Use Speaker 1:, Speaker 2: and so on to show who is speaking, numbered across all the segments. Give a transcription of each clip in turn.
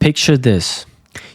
Speaker 1: Picture this.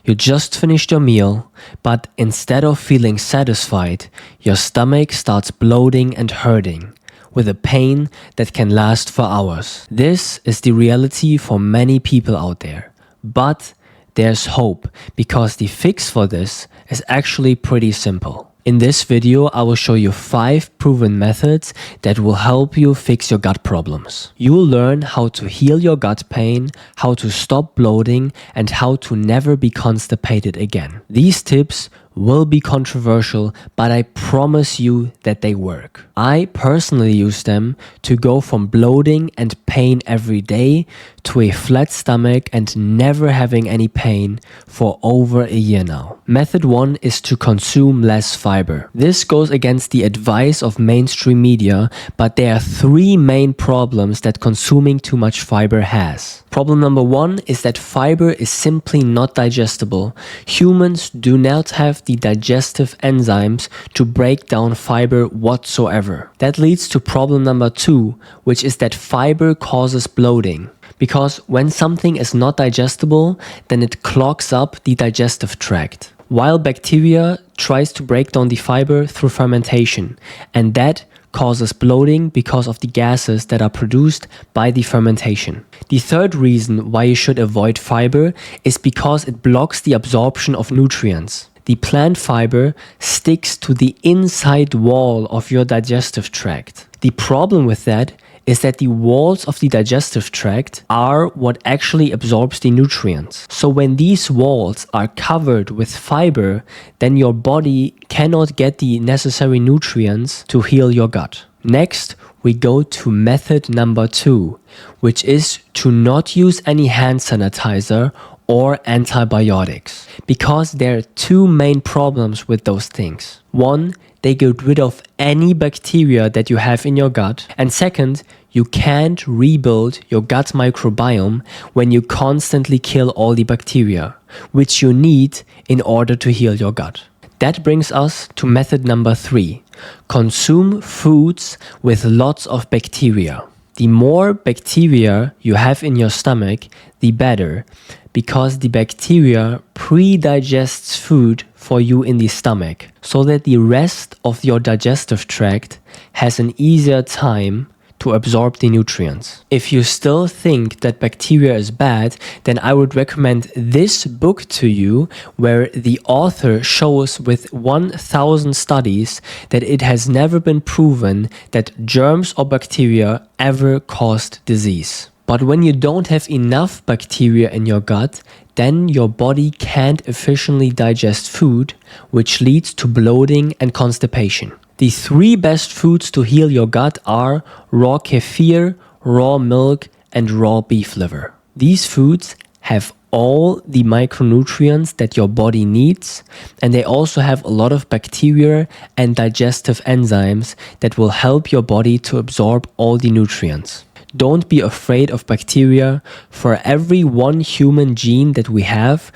Speaker 1: You just finished your meal, but instead of feeling satisfied, your stomach starts bloating and hurting, with a pain that can last for hours. This is the reality for many people out there. But there's hope, because the fix for this is actually pretty simple. In this video, I will show you 5 proven methods that will help you fix your gut problems. You will learn how to heal your gut pain, how to stop bloating, and how to never be constipated again. These tips will be controversial, but I promise you that they work. I personally use them to go from bloating and pain every day to a flat stomach and never having any pain for over a year now. Method 1 is to consume less fiber. This goes against the advice of mainstream media, but there are 3 main problems that consuming too much fiber has. Problem number 1 is that fiber is simply not digestible. Humans do not have the digestive enzymes to break down fiber whatsoever. That leads to problem number 2, which is that fiber causes bloating. Because when something is not digestible, then it clogs up the digestive tract, while bacteria tries to break down the fiber through fermentation, and that causes bloating because of the gases that are produced by the fermentation. The third reason why you should avoid fiber is because it blocks the absorption of nutrients. The plant fiber sticks to the inside wall of your digestive tract. The problem with that is that the walls of the digestive tract are what actually absorbs the nutrients. So when these walls are covered with fiber, then your body cannot get the necessary nutrients to heal your gut. Next, we go to method number 2, which is to not use any hand sanitizer or antibiotics, because there are 2 main problems with those things. 1, they get rid of any bacteria that you have in your gut, and second, you can't rebuild your gut microbiome when you constantly kill all the bacteria, which you need in order to heal your gut. That brings us to method number 3. Consume foods with lots of bacteria. The more bacteria you have in your stomach, the better, because the bacteria pre-digests food for you in the stomach, so that the rest of your digestive tract has an easier time to absorb the nutrients. If you still think that bacteria is bad, then I would recommend this book to you, where the author shows with 1,000 studies that it has never been proven that germs or bacteria ever caused disease. But when you don't have enough bacteria in your gut, then your body can't efficiently digest food, which leads to bloating and constipation. The 3 best foods to heal your gut are raw kefir, raw milk, and raw beef liver. These foods have all the micronutrients that your body needs, and they also have a lot of bacteria and digestive enzymes that will help your body to absorb all the nutrients. Don't be afraid of bacteria. For every 1 human gene that we have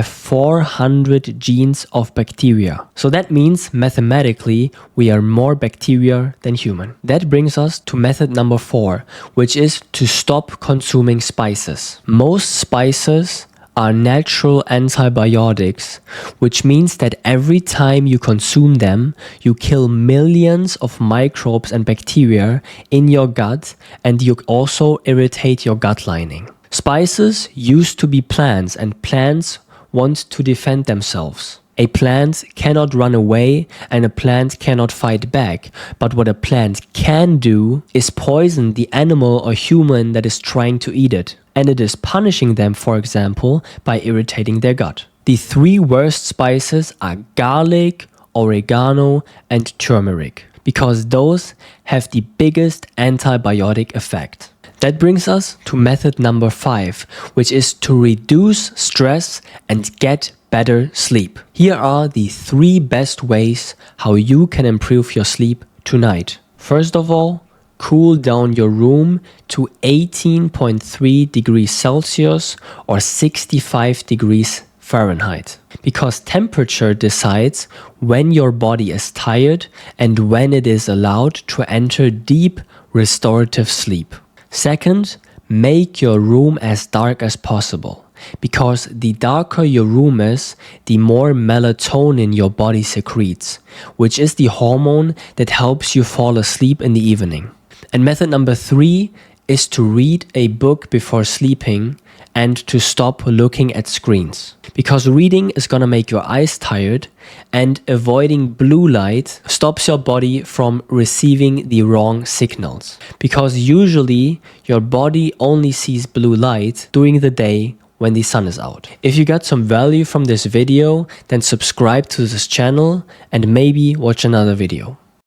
Speaker 1: 400 genes of bacteria. So that means mathematically we are more bacteria than human. That brings us to method number 4, which is to stop consuming spices. Most spices are natural antibiotics, which means that every time you consume them, you kill millions of microbes and bacteria in your gut, and you also irritate your gut lining. Spices used to be plants, and plants want to defend themselves. A plant cannot run away and a plant cannot fight back, but what a plant can do is poison the animal or human that is trying to eat it. And it is punishing them, for example, by irritating their gut. The 3 worst spices are garlic, oregano, and turmeric, because those have the biggest antibiotic effect. That brings us to method number 5, which is to reduce stress and get better sleep. Here are the 3 best ways how you can improve your sleep tonight. First of all, cool down your room to 18.3 degrees Celsius or 65 degrees Fahrenheit. Because temperature decides when your body is tired and when it is allowed to enter deep restorative sleep. Second, make your room as dark as possible. because the darker your room is, the more melatonin your body secretes, which is the hormone that helps you fall asleep in the evening. And method number 3 is to read a book before sleeping and to stop looking at screens. Because reading is gonna make your eyes tired, and avoiding blue light stops your body from receiving the wrong signals. Because usually your body only sees blue light during the day when the sun is out. If you got some value from this video, then subscribe to this channel and maybe watch another video.